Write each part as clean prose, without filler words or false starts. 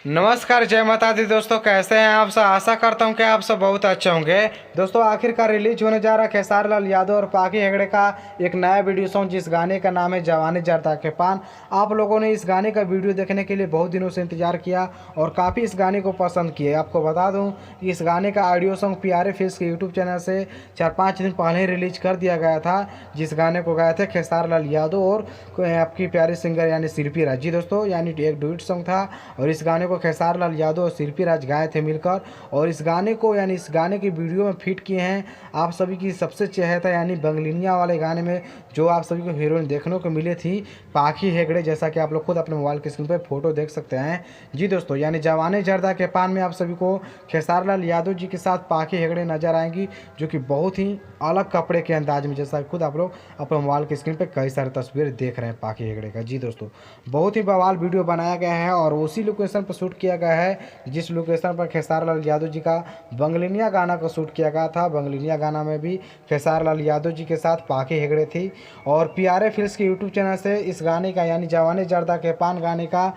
नमस्कार, जय माता दी दोस्तों। कैसे हैं आप सब? आशा करता हूं कि आप सब बहुत अच्छे होंगे। दोस्तों, आखिरकार रिलीज होने जा रहा है खेसारी लाल यादव और पाखी हेगड़े का एक नया वीडियो सॉन्ग, जिस गाने का नाम है जवानी जर्दा के पान। आप लोगों ने इस गाने का वीडियो देखने के लिए बहुत दिनों से इंतजार किया और काफ़ी इस गाने को पसंद किए। आपको बता दूं कि इस गाने का ऑडियो सॉन्ग प्यारे फिल्म्स के यूट्यूब चैनल से 4-5 दिन पहले ही रिलीज कर दिया गया था, जिस गाने को गाए थे खेसारी लाल यादव और आपकी प्यारी सिंगर यानी शिल्पी राज जी। दोस्तों, यानी एक डुएट सॉन्ग था और इस गाने को खेसारी लाल यादव और शिल्पी राज गाए थे मिलकर। और इस गाने को यानी इस गाने की वीडियो में फिट किए हैं आप सभी की सबसे चहेता यानी बंगलिनिया वाले गाने में जो आप सभी को हीरोइन देखने को मिली थी पाखी हेगड़े, जैसा कि आप लोग खुद अपने मोबाइल की स्क्रीन पर फोटो देख सकते हैं। जी दोस्तों, यानी जवानी जर्दा के पान में आप सभी को खेसारी लाल यादव जी के साथ पाखी हेगड़े नजर आएंगी, जो कि बहुत ही अलग कपड़े के अंदाज में, जैसा खुद आप लोग अपने मोबाइल की स्क्रीन पर कई सारे तस्वीर देख रहे हैं पाखी हेगड़े का। जी दोस्तों, बहुत ही बवाल वीडियो बनाया गया है और उसी लोकेशन पर शूट किया गया है जिस लोकेशन पर खेसारी लाल यादव जी का बंगलिनिया गाना को शूट किया गया था। बंगलिनिया गाना में भी खेसारी लाल यादव जी के साथ पाखी हेगड़े थी। और प्यारे फिल्म्स के यूट्यूब चैनल से इस गाने का यानी जवानी जर्दा के पान गाने का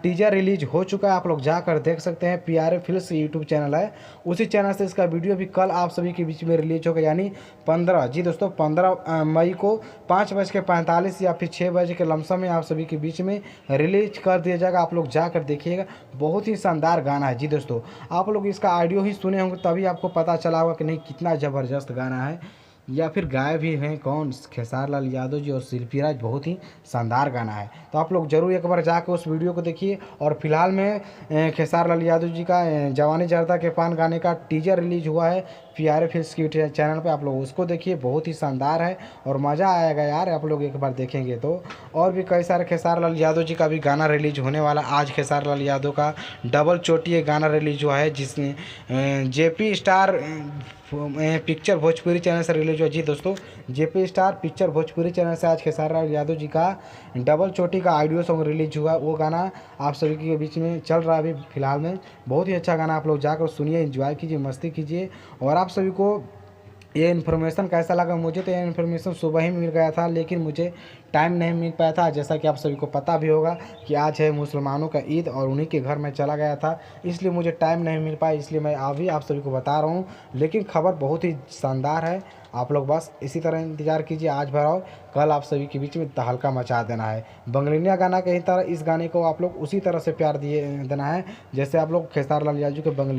टीजर रिलीज हो चुका है, आप लोग जाकर देख सकते हैं। प्यारे फिल्म्स यूट्यूब चैनल है, उसी चैनल से इसका वीडियो भी कल आप सभी के बीच में रिलीज होगा, यानी 15। जी दोस्तों, 15 मई को 5:45 या फिर 6 बजे के लमसम में आप सभी के बीच में रिलीज कर दिया जाएगा। आप लोग जाकर देखिएगा, बहुत ही शानदार गाना है। जी दोस्तों, आप लोग इसका ऑडियो ही सुने होंगे तभी आपको पता चला होगा कि नहीं कितना ज़बरदस्त गाना है, या फिर गाए भी हैं कौन, खेसारी लाल यादव जी और शिल्पी राज। बहुत ही शानदार गाना है, तो आप लोग जरूर एक बार जाकर उस वीडियो को देखिए। और फिलहाल में खेसारी लाल यादव जी का जवानी जर्दा के पान गाने का टीजर रिलीज हुआ है प्यारे फिल्म्स की चैनल पे, आप लोग उसको देखिए, बहुत ही शानदार है और मज़ा आएगा यार, आप लोग एक बार देखेंगे तो। और भी कई सारे खेसारी लाल यादव जी का भी गाना रिलीज होने वाला। आज खेसारी लाल यादव का डबल चोटी गाना रिलीज हुआ है, जिसमें JP star picture Bhojpuri channel से रिलीज हुआ। जी दोस्तों, JP star picture Bhojpuri channel से आज खेसारी लाल यादव जी का डबल चोटी का ऑडियो सॉन्ग रिलीज हुआ। वो गाना आप सभी के बीच में चल रहा है अभी फिलहाल में। बहुत ही अच्छा गाना, आप लोग जाकर सुनिए, एंजॉय कीजिए, मस्ती कीजिए। और आप सभी को ये इन्फॉर्मेशन कैसा लगा? मुझे तो ये इन्फॉर्मेशन सुबह ही मिल गया था, लेकिन मुझे टाइम नहीं मिल पाया था। जैसा कि आप सभी को पता भी होगा कि आज है मुसलमानों का ईद और उन्हीं के घर में चला गया था, इसलिए मुझे टाइम नहीं मिल पाया, इसलिए मैं अभी आप सभी को बता रहा हूँ। लेकिन खबर बहुत ही शानदार है, आप लोग बस इसी तरह इंतजार कीजिए। आज भर और कल आप सभी के बीच में तहलका मचा देना है। बंगलिनिया गाना के ही तरह इस गाने को आप लोग उसी तरह से प्यार दिए देना है, जैसे आप लोग खेसारी लाल यादव के बंगली